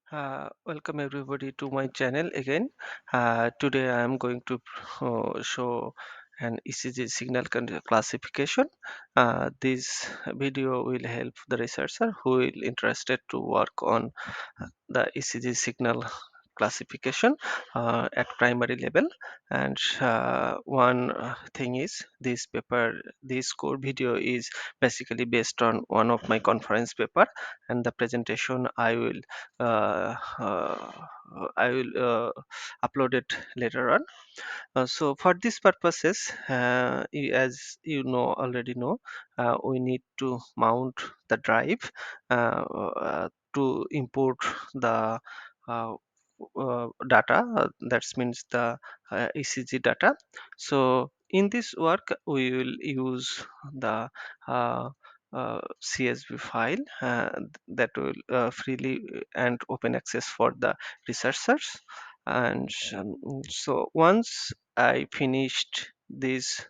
Welcome everybody to my channel again. Today I am going to show an ECG signal classification. This video will help the researcher who will interested to work on the ECG signal classification at primary level. And one thing is, this core video is basically based on one of my conference paper, and the presentation uh, uh, I will upload it later on. So for these purposes, as you already know, we need to mount the drive to import the uh, data. That means the ECG data. So in this work, we will use the CSV file that will freely and open access for the researchers. And so once I finished this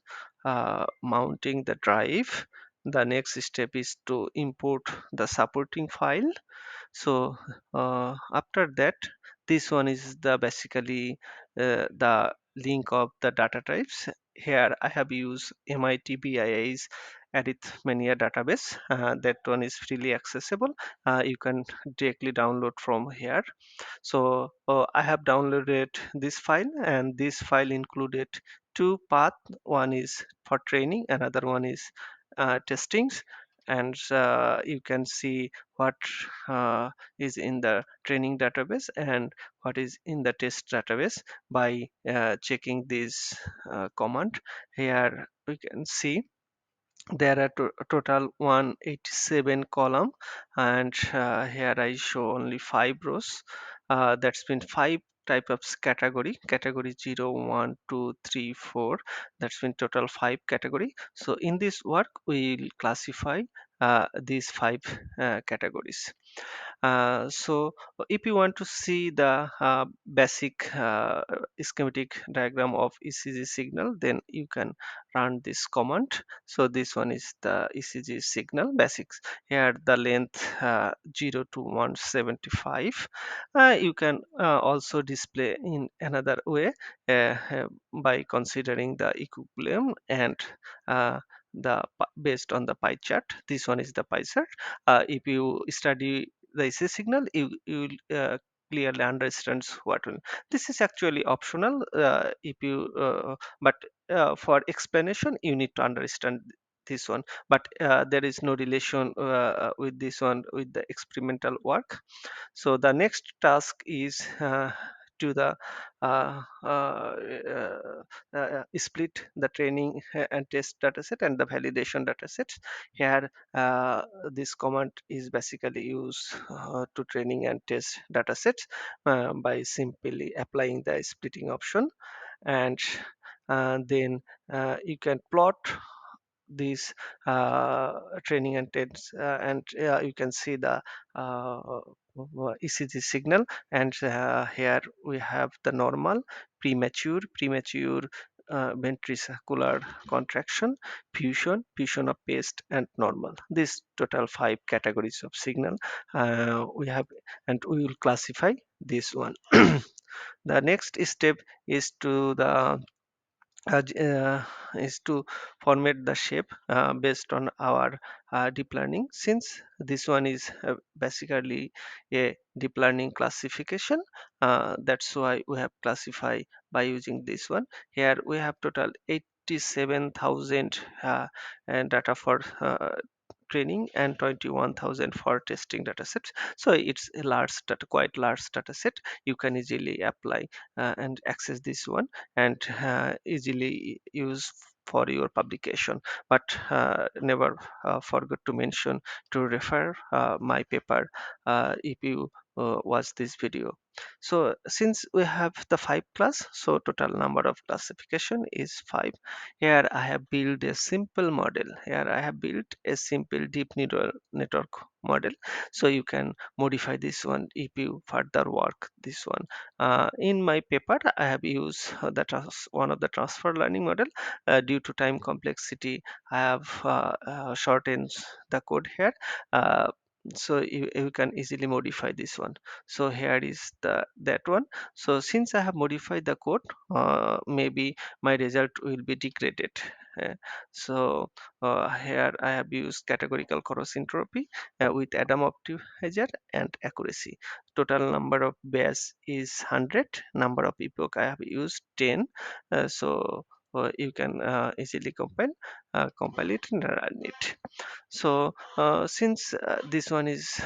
mounting the drive, the next step is to import the supporting file. So after that, this one is the basically the link of the data types. Here I have used MITBI's arithmania database. That one is freely accessible. You can directly download from here. So I have downloaded this file, and this file included two paths. One is for training, another one is testings. And you can see what is in the training database and what is in the test database by checking this command. Here we can see there are total 187 column, and here I show only 5 rows. That's been five type of category 0, 1, 2, 3, 4. That's been total 5 category. So in this work we will classify these 5 categories. So if you want to see the basic schematic diagram of ECG signal, then you can run this command. So this one is the ECG signal basics. Here the length 0 to 175. You can also display in another way by considering the equilibrium and based on the pie chart. This one is the pie chart. If you study the ECG signal, you will clearly understands what will. This is actually optional. If you but for explanation, you need to understand this one. But there is no relation with this one with the experimental work. So the next task is to the split the training and test dataset and the validation dataset. Here this command is basically used to training and test datasets by simply applying the splitting option. And then you can plot these training and tests, and you can see the ECG signal. And here we have the normal, premature ventricular contraction, fusion of paste, and normal. This total 5 categories of signal we have, and we will classify this one. The next step is to the is to format the shape based on our deep learning. Since this one is basically a deep learning classification, that's why we have classified by using this one. Here we have total 87,000 and data for training and 21,000 for testing datasets. So it's a quite large data set. You can easily apply and access this one, and easily use for your publication. But never forget to mention to refer my paper if you watch this video. So since we have the 5 class, so total number of classification is 5. Here I have built a simple model. Here I have built a simple deep neural network model. So you can modify this one if you further work this one. In my paper, I have used one of the transfer learning model. Due to time complexity, I have shortened the code here. so you can easily modify this one. So here is that one. So since I have modified the code, maybe my result will be degraded. Uh, so here I have used categorical cross entropy with Adam optimizer and accuracy. Total number of base is 100, number of epoch I have used 10. So you can easily compile it and run it. So since this one is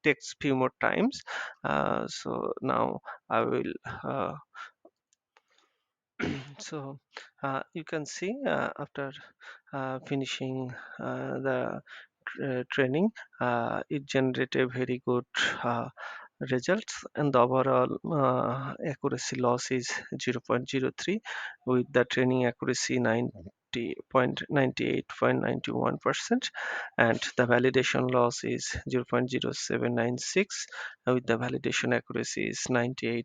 takes few more times, so now I will so you can see after finishing the training, it generated very good uh, results, and the overall accuracy loss is 0.03 with the training accuracy 90.98.91%, and the validation loss is 0.0796 with the validation accuracy is 98%.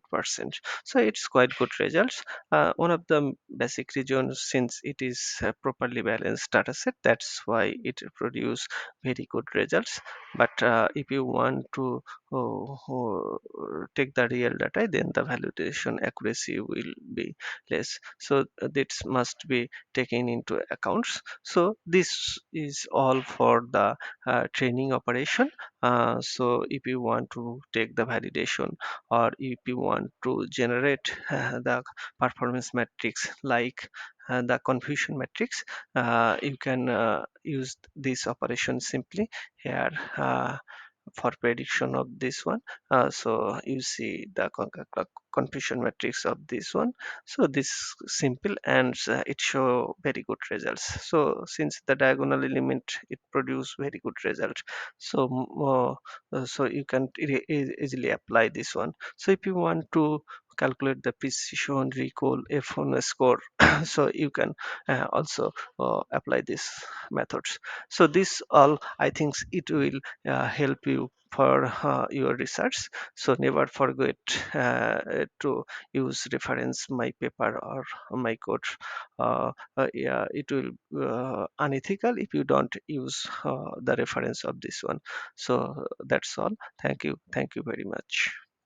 So it's quite good results. One of the basic reasons, since it is a properly balanced data set, that's why it produce very good results. But if you want to take the real data, then the validation accuracy will be less. So this must be taken into accounts. So this is all for the training operation. So if you want to take the validation, or if you want to generate the performance metrics like the confusion matrix, you can use this operation simply here for prediction of this one. So you see the confusion matrix of this one. So this simple, and it show very good results. So since the diagonal element, it produce very good result. So so you can easily apply this one. So if you want to calculate the precision recall F1 score, so you can also apply these methods. So this all, I think it will help you for your research. So never forget to use reference my paper or my code. Yeah, it will unethical if you don't use the reference of this one. So that's all. Thank you very much.